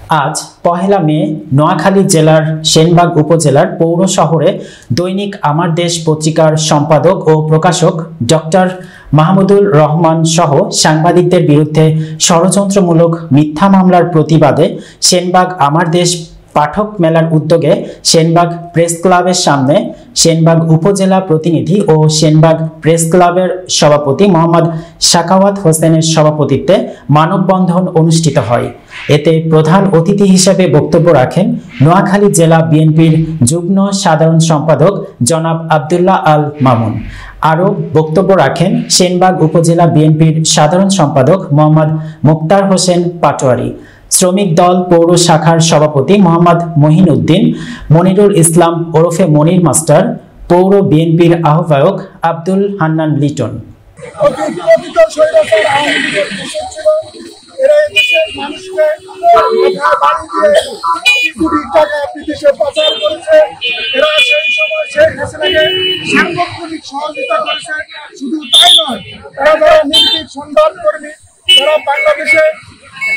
আজ পহেলা মে নোয়াখালী জেলার সেনবাগ উপজেলার পৌর শহরে দৈনিক আমার দেশ পত্রিকার সম্পাদক ও প্রকাশক ডক্টর মাহমুদুর রহমান সহ সাংবাদিকদের বিরুদ্ধে ষড়যন্ত্রমূলক মিথ্যা মামলার প্রতিবাদে সেনবাগ আমার দেশ পাঠক মেলার উদ্যোগে সেনবাগ প্রেস ক্লাবের সামনে সেনবাগ উপজেলা প্রতিনিধি ও সেনবাগ প্রেস ক্লাবের সভাপতি মোহাম্মদ সাখাওয়াত হোসেনের সভাপতিত্বে মানববন্ধন অনুষ্ঠিত হয়। এতে প্রধান অতিথি হিসেবে বক্তব্য রাখেন নোয়াখালী জেলা বিএনপির যুগ্ম সাধারণ সম্পাদক জনাব আব্দুল্লাহ আল মামুন। আরও বক্তব্য রাখেন সেনবাগ উপজেলা বিএনপির সাধারণ সম্পাদক মোহাম্মদ মুক্তার হোসেন পাটোয়ারি, শ্রমিক দল পৌর শাখার সভাপতি মোহাম্মদ মহিন উদ্দিন, মনিরুল ইসলাম ওরফে মনির মাস্টার, পৌর বিএনপির আহ্বায়ক আব্দুল হান্নান লিটন। শুধু তাই নয়, যারা নির্ভীক সংবাদ কর্মী,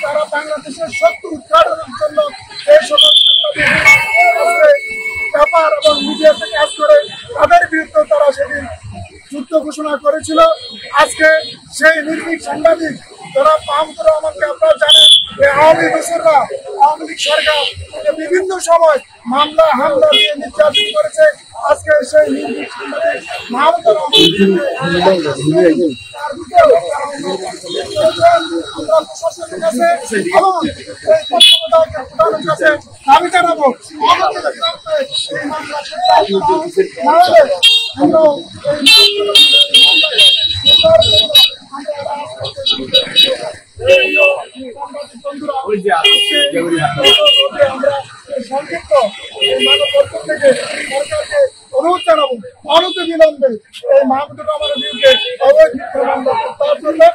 তারা বাংলাদেশের সত্য উদ্ঘাটনের জন্য এই সকল ব্যাপার এবং মিডিয়াতে কাজ করে তাদের বিরুদ্ধে তারা সেদিন যুদ্ধ ঘোষণা করেছিল। আজকে সেই নির্ভীক সাংবাদিক যারা মাহমুদুর রহমানকে আপনারা জানেন, আওয়ামী বছররা আওয়ামী লীগ সরকার বিভিন্ন সময় মামলা হামলা দিয়ে নির্যাতন করেছে। আজকে সেই নির্ভীক সাংবাদিক মাহমুদুর রহমান আমরা প্রশাসনের কাছে এবং প্রধানের কাছে দাবি জানাবো এই মামলা সংক্ষিপ্ত থেকে সরকারকে অনুরোধ জানাবো অনতিবিলম্বে এই মাহমুদুর রহমানের বিরুদ্ধে অবৈধ মামলা প্রত্যাহার করবে।